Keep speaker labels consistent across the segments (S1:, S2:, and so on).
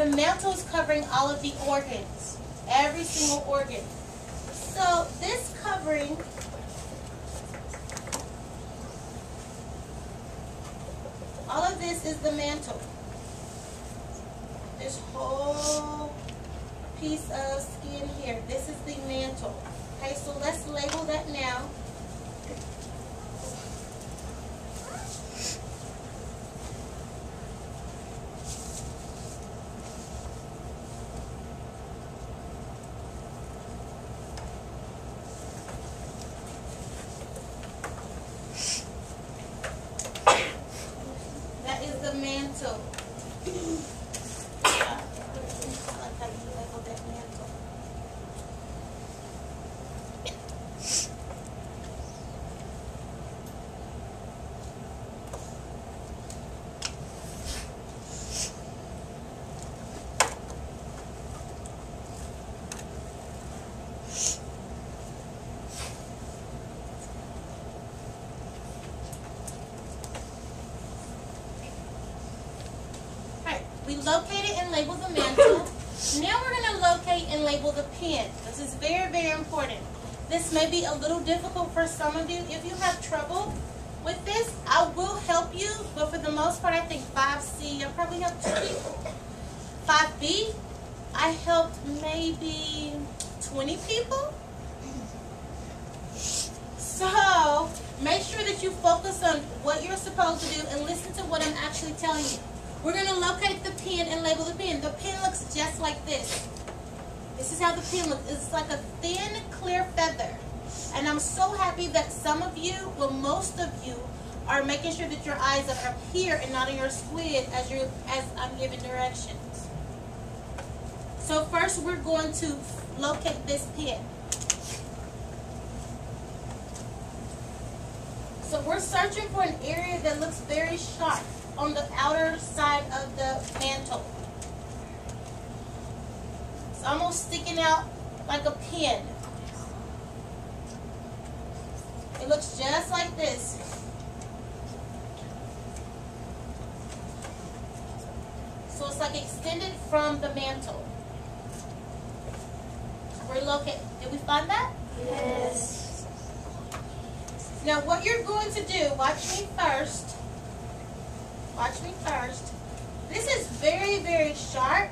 S1: the mantle is covering all of the organs, every single organ. So this covering all of this is the mantle. This whole piece of skin here, this is the mantle. Okay, so let's label that now. That is the mantle. We located and labeled the mantle. Now we're going to locate and label the pin. This is very, very important. This may be a little difficult for some of you. If you have trouble with this, I will help you. But for the most part, I think 5C, I probably helped 2 people. 5B, I helped maybe 20 people. So make sure that you focus on what you're supposed to do and listen to what I'm actually telling you. We're going to locate the pin and label the pin. The pin looks just like this. This is how the pin looks. It's like a thin, clear feather. And I'm so happy that some of you, well, most of you, are making sure that your eyes are up here and not in your squid as I'm giving directions. So first we're going to locate this pin. So we're searching for an area that looks very sharp on the outer side of the mantle. It's almost sticking out like a pin. It looks just like this. So it's like extended from the mantle. We're located. Did we find that?
S2: Yes.
S1: Now what you're going to do, watch me first. Watch me first. This is very, very sharp.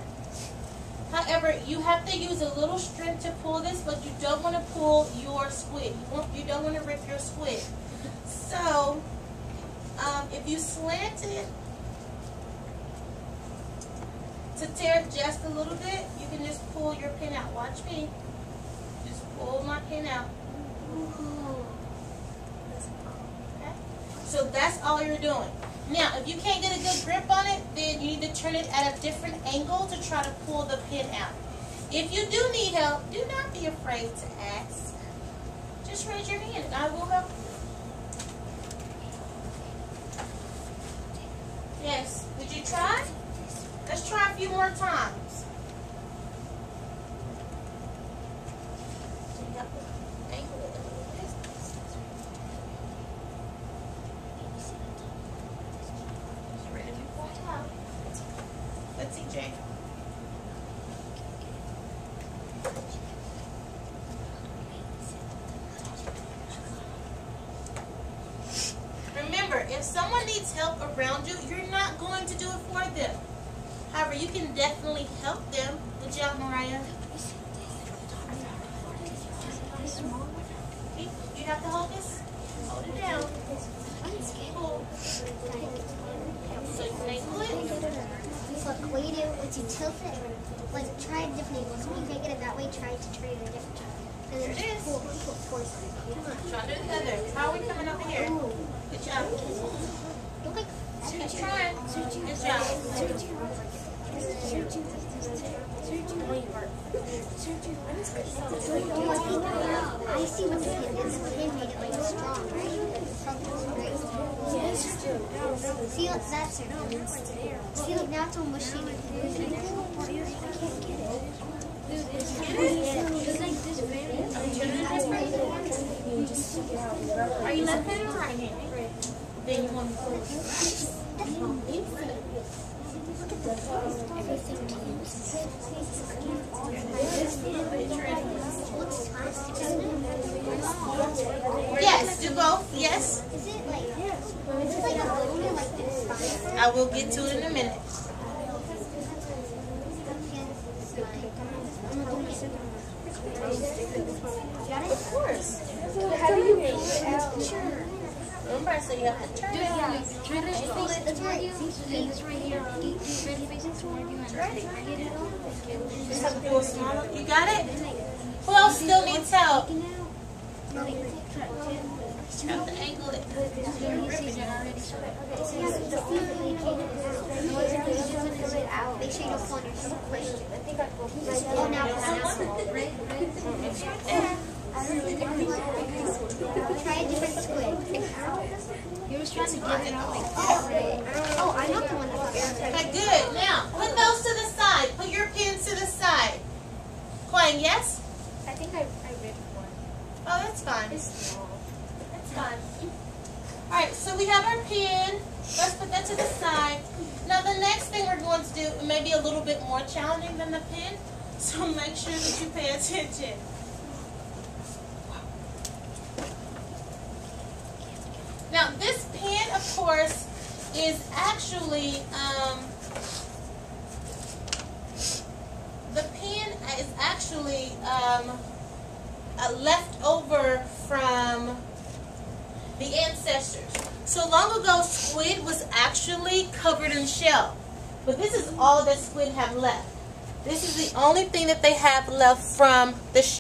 S1: However, you have to use a little strength to pull this, but you don't want to pull your squid. You don't want to rip your squid. So, if you slant it to tear it just a little bit, you can just pull your pin out. Watch me. Just pull my pin out. Okay? So that's all you're doing. Now, if you can't get a good grip on it, then you need to turn it at a different angle to try to pull the pin out. If you do need help, do not be afraid to ask. Just raise your hand and I will help you. Yes. Would you try? Let's try a few more times. Let's see, Jay. Remember, if someone needs help around you, you're not going to do it for them. However, you can definitely help them. Good job, Mariah. You have to hold this? Hold it down. Pull. So you can angle it.
S2: Look, what you do is you tilt it, like try a different angle. So if you can't get it that way, try to turn it a different time. And then
S1: There it is.
S2: pull towards it.
S1: Come on, try to do the other. How are we coming over here? Good job.
S2: Look like
S1: Keep trying. Good job.
S2: I see what the pin is. The pin made it like strong, right? Yes. See, that's it. See, like now it's almost shaking. I can't get it.
S1: Are you left-handed or right-handed? Then you want to pull it. Yes, do both. Yes.
S2: Is it like a glitter like this?
S1: I will get to it in a minute. Of course.
S3: How do you make it out?
S2: Sure.
S1: Remember, so you have to turn it on.
S2: It's right.
S4: It's right here. Ready faces toward you and
S1: Ready.
S4: get it on.
S1: Just have to do a smaller. You got it? Who else still needs help? Have to angle it.
S2: Make sure you don't fall under question. Oh, now try a different squid.
S4: You're just trying to get it on like that.
S2: Oh, I'm not the one that's
S1: Okay, good. Now, put those to the side. Put your pins to the side. Quine, yes?
S3: I think I read one.
S1: Oh, that's fine.
S3: It's small.
S1: That's fine. Alright, so we have our pin. Let's put that to the side. Now, the next thing we're going to do may be a little bit more challenging than the pin, so make sure that you pay attention. Now, this pin, of course, is actually, the pin is actually left over from the ancestors. So long ago, squid was actually covered in shell. But this is all that squid have left. This is the only thing that they have left from the shell.